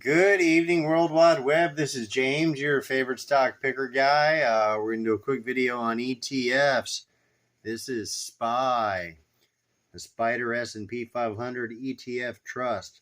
Good evening, World Wide Web. This is James, your favorite stock picker guy. We're going to do a quick video on ETFs. This is SPY, the Spider S&P 500 ETF Trust.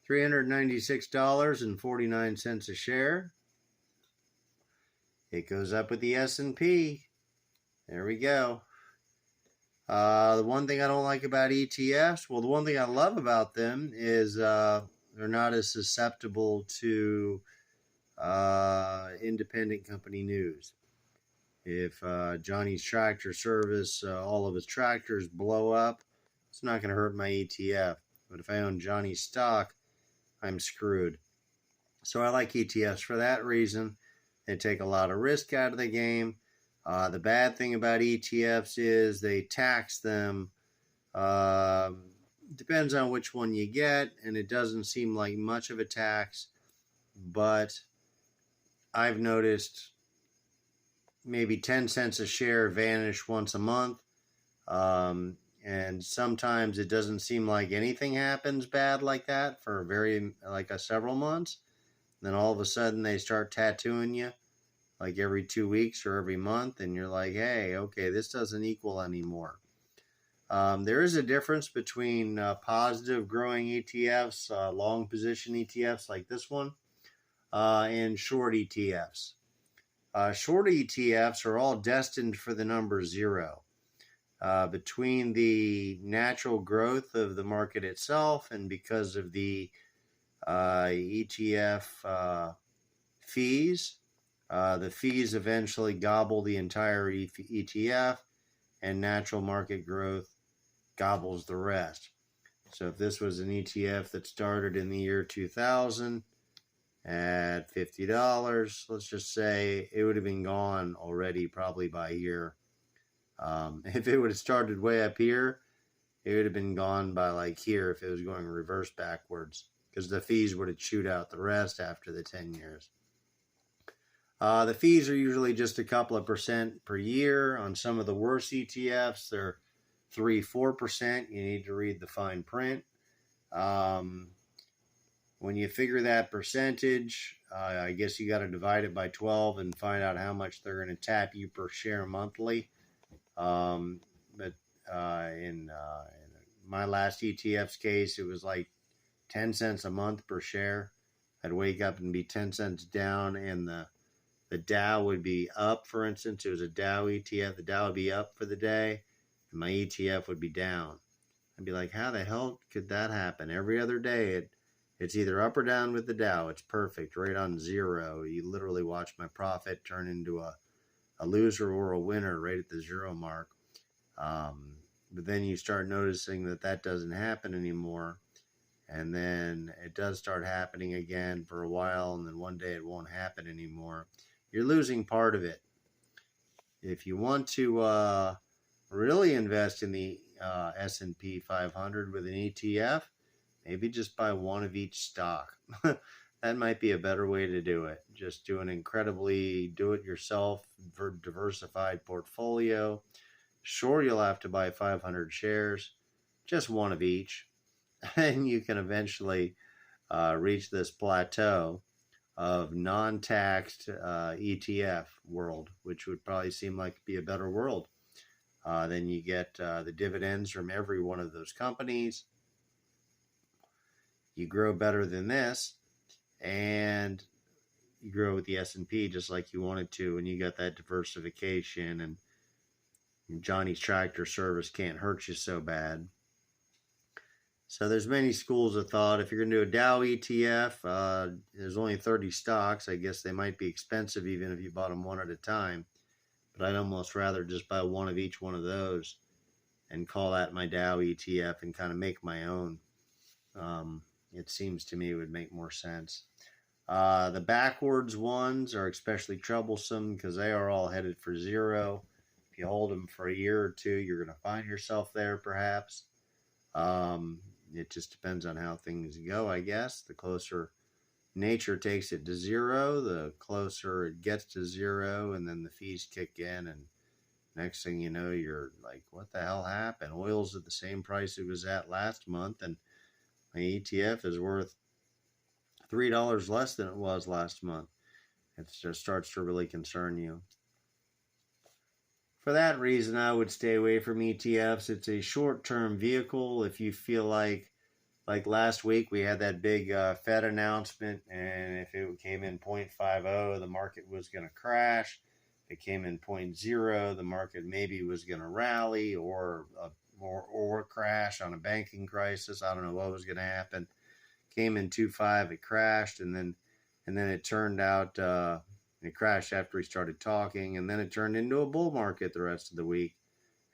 $396.49 a share. It goes up with the S&P. There we go. The one thing I don't like about ETFs, well, the one thing I love about them is they're not as susceptible to independent company news. If Johnny's Tractor Service, all of his tractors blow up, it's not going to hurt my ETF. But if I own Johnny's stock, I'm screwed. So I like ETFs for that reason. They take a lot of risk out of the game. The bad thing about ETFs is they tax them. Depends on which one you get, and it doesn't seem like much of a tax, but I've noticed maybe 10 cents a share vanish once a month, and sometimes it doesn't seem like anything happens bad like that for several months. Then all of a sudden they start tattooing you like every 2 weeks or every month, and you're like, hey, okay, this doesn't equal anymore. There is a difference between positive growing ETFs, long position ETFs like this one, and short ETFs. Short ETFs are all destined for the number zero. Between the natural growth of the market itself and because of the ETF fees, the fees eventually gobble the entire ETF, and natural market growth gobbles the rest. So if this was an ETF that started in the year 2000 at $50, let's just say it would have been gone already probably by here. If it would have started way up here, it would have been gone by like here if it was going reverse backwards, because the fees would have chewed out the rest after the 10 years. The fees are usually just a couple of percent per year. On some of the worst ETFs, they're 3-4%. You need to read the fine print. When you figure that percentage, I guess you got to divide it by 12 and find out how much they're going to tap you per share monthly. But in my last ETF's case, it was like 10 cents a month per share. I'd wake up and be 10 cents down, and the Dow would be up. For instance, it was a Dow ETF. The Dow would be up for the day, and my ETF would be down. I'd be like, how the hell could that happen? Every other day, it's either up or down with the Dow. It's perfect, right on zero. You literally watch my profit turn into a loser or a winner right at the zero mark. But then you start noticing that doesn't happen anymore. And then it does start happening again for a while, and then one day it won't happen anymore. You're losing part of it. If you want to really invest in the S&P 500 with an ETF, maybe just buy one of each stock. That might be a better way to do it. Just do an incredibly do-it-yourself diversified portfolio. Sure, you'll have to buy 500 shares, just one of each, and you can eventually reach this plateau of non-taxed ETF world, which would probably seem like be a better world. Then you get the dividends from every one of those companies. You grow better than this, and you grow with the S&P just like you wanted to, and you got that diversification, and Johnny's Tractor Service can't hurt you so bad. So there's many schools of thought. If you're going to do a Dow ETF, there's only 30 stocks. I guess they might be expensive even if you bought them one at a time. But I'd almost rather just buy one of each one of those and call that my Dow ETF and kind of make my own. It seems to me it would make more sense. The backwards ones are especially troublesome because they are all headed for zero. If you hold them for a year or two, you're going to find yourself there perhaps. It just depends on how things go, I guess. The closer nature takes it to zero, the closer it gets to zero, and then the fees kick in, and next thing you know, you're like, what the hell happened? Oil's at the same price it was at last month, and my ETF is worth $3 less than it was last month. It just starts to really concern you. For that reason, I would stay away from ETFs. It's a short-term vehicle. If you feel like last week, we had that big Fed announcement, and if it came in 0.50, the market was going to crash. If it came in 0.0, the market maybe was going to rally or crash on a banking crisis. I don't know what was going to happen. Came in 2.5, it crashed, and then it turned out it crashed after we started talking, and then it turned into a bull market the rest of the week,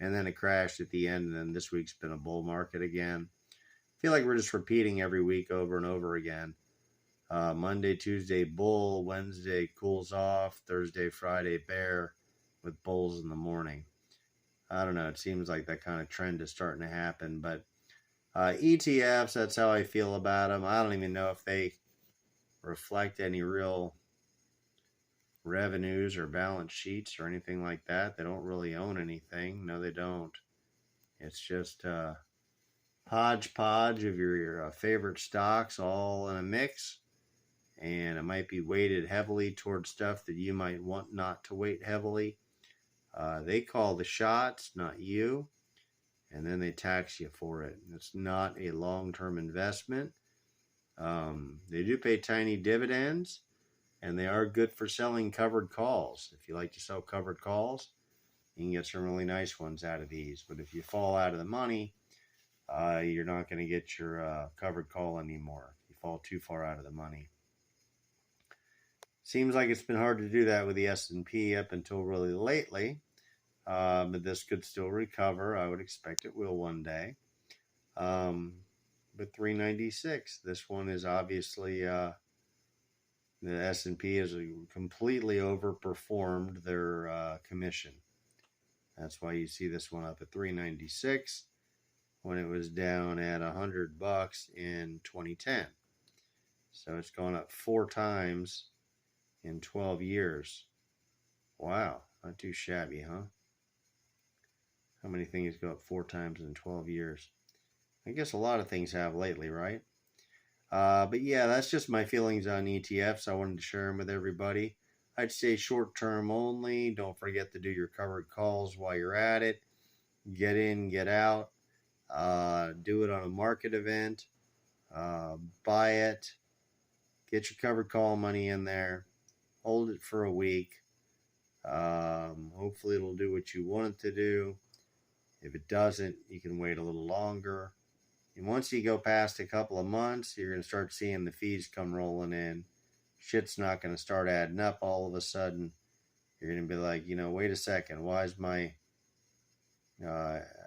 and then it crashed at the end, and then this week's been a bull market again. I feel like we're just repeating every week over and over again. Monday, Tuesday, bull. Wednesday, cools off. Thursday, Friday, bear, with bulls in the morning. I don't know. It seems like that kind of trend is starting to happen. But ETFs, that's how I feel about them. I don't even know if they reflect any real revenues or balance sheets or anything like that. They don't really own anything. No, they don't. It's just hodgepodge of your favorite stocks all in a mix, and it might be weighted heavily towards stuff that you might want not to weight heavily. They call the shots, not you, and then they tax you for it. It's not a long-term investment. They do pay tiny dividends, and they are good for selling covered calls. If you like to sell covered calls, you can get some really nice ones out of these. But if you fall out of the money, you're not going to get your covered call anymore if you fall too far out of the money. Seems like it's been hard to do that with the S&P up until really lately, but this could still recover. I would expect it will one day. But 396, this one is obviously the S&P has completely overperformed their commission. That's why you see this one up at 396 when it was down at $100 in 2010. So it's gone up 4 times in 12 years. Wow, not too shabby, huh? How many things go up 4 times in 12 years? I guess a lot of things have lately, right? But yeah, that's just my feelings on ETFs. I wanted to share them with everybody. I'd say short term only. Don't forget to do your covered calls while you're at it. Get in, get out. Do it on a market event. Buy it. Get your covered call money in there. Hold it for a week. Hopefully it'll do what you want it to do. If it doesn't, you can wait a little longer. And once you go past a couple of months, you're going to start seeing the fees come rolling in. Shit's not going to start adding up all of a sudden. You're going to be like, wait a second. Why is my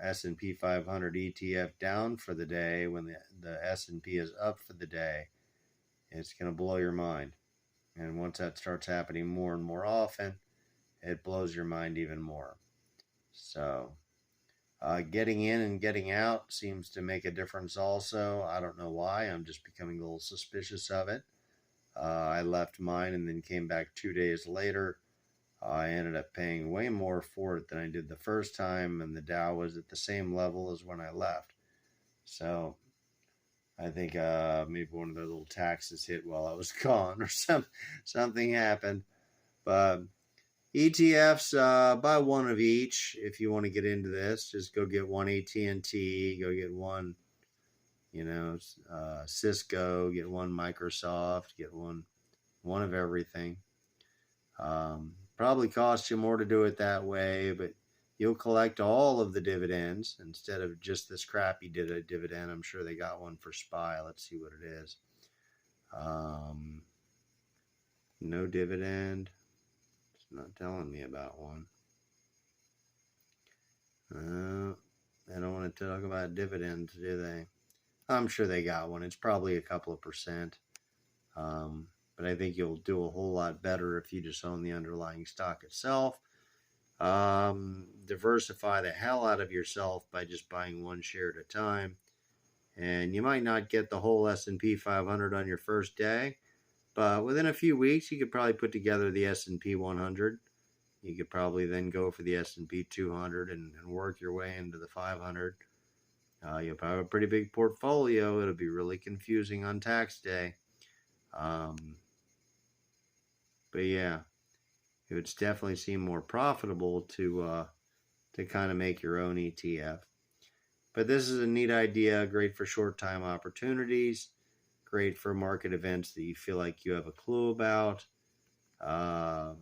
S&P 500 ETF down for the day when the S&P is up for the day? It's going to blow your mind. And once that starts happening more and more often, it blows your mind even more. So getting in and getting out seems to make a difference also. I don't know why. I'm just becoming a little suspicious of it. I left mine and then came back 2 days later. I ended up paying way more for it than I did the first time, and the Dow was at the same level as when I left. So I think maybe one of the little taxes hit while I was gone or something happened. But ETFs, buy one of each if you want to get into this. Just go get one AT&T, go get one, Cisco, get one Microsoft, get one of everything. Probably costs you more to do it that way, but you'll collect all of the dividends instead of just this crappy dividend. I'm sure they got one for SPY. Let's see what it is. No dividend. It's not telling me about one. They don't want to talk about dividends, do they? I'm sure they got one. It's probably a couple of percent. But I think you'll do a whole lot better if you just own the underlying stock itself. Diversify the hell out of yourself by just buying one share at a time. And you might not get the whole S&P 500 on your first day, but within a few weeks, you could probably put together the S&P 100. You could probably then go for the S&P 200 and work your way into the 500. You'll have a pretty big portfolio. It'll be really confusing on tax day. But yeah, it would definitely seem more profitable to kind of make your own ETF. But this is a neat idea, great for short time opportunities, great for market events that you feel like you have a clue about. Uh,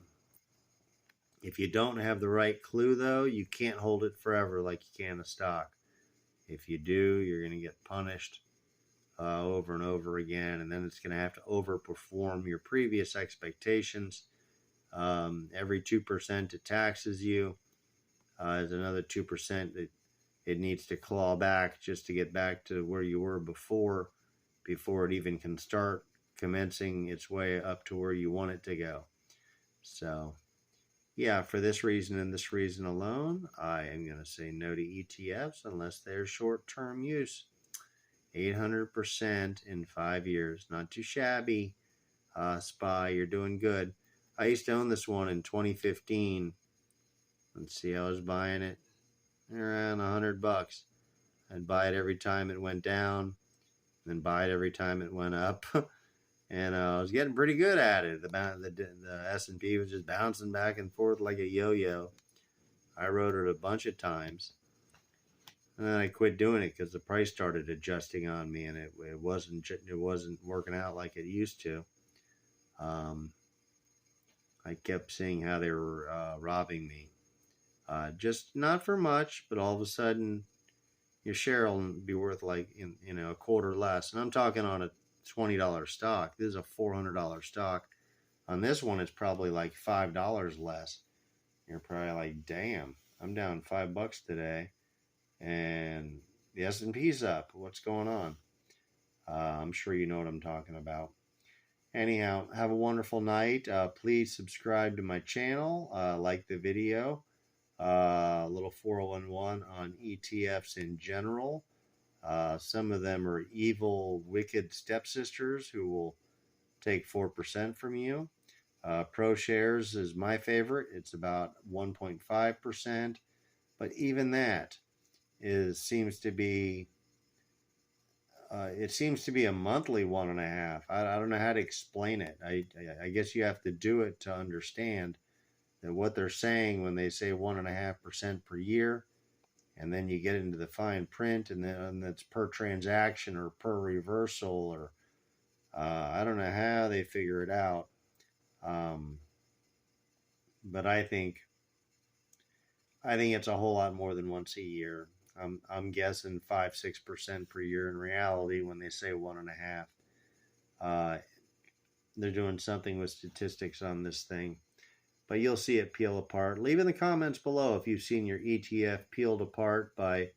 if you don't have the right clue, though, you can't hold it forever like you can a stock. If you do, you're going to get punished over and over again, and then it's going to have to overperform your previous expectations. Every 2% it taxes you is another 2% that it needs to claw back just to get back to where you were before it even can start commencing its way up to where you want it to go. So, yeah, for this reason and this reason alone, I am going to say no to ETFs unless they're short-term use. 800% in 5 years. Not too shabby, SPY. You're doing good. I used to own this one in 2015. Let's see, I was buying it around $100. I'd buy it every time it went down, then buy it every time it went up. And I was getting pretty good at it. The S&P was just bouncing back and forth like a yo-yo. I wrote it a bunch of times. And then I quit doing it because the price started adjusting on me, and it wasn't working out like it used to. I kept seeing how they were robbing me. Just not for much, but all of a sudden your share will be worth like a quarter less. And I'm talking on a $20 stock. This is a $400 stock. On this one, it's probably like $5 less. You're probably like, damn, I'm down $5 today, and the S&P's up. What's going on? I'm sure you know what I'm talking about. Anyhow, have a wonderful night. Please subscribe to my channel. Like the video. A little 401 on ETFs in general. Some of them are evil, wicked stepsisters who will take 4% from you. ProShares is my favorite. It's about 1.5%, but even that seems to be it seems to be a monthly 1.5. I don't know how to explain it. I guess you have to do it to understand that what they're saying when they say 1.5% per year, and then you get into the fine print, and then that's per transaction or per reversal, or I don't know how they figure it out. But I think it's a whole lot more than once a year. I'm guessing 5-6% per year in reality when they say 1.5. They're doing something with statistics on this thing, but you'll see it peel apart. Leave in the comments below if you've seen your ETF peeled apart by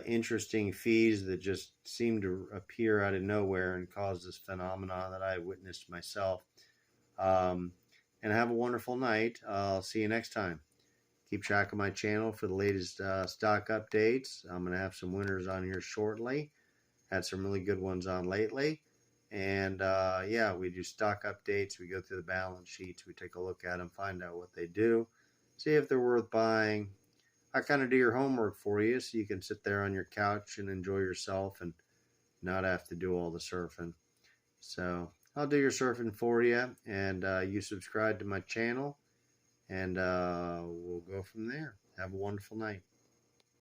interesting fees that just seem to appear out of nowhere and cause this phenomenon that I witnessed myself. And have a wonderful night. I'll see you next time. Keep track of my channel for the latest stock updates. I'm going to have some winners on here shortly. Had some really good ones on lately. And yeah, we do stock updates. We go through the balance sheets. We take a look at them, find out what they do, see if they're worth buying. I kind of do your homework for you so you can sit there on your couch and enjoy yourself and not have to do all the surfing. So I'll do your surfing for you, and you subscribe to my channel, and we'll go from there. Have a wonderful night.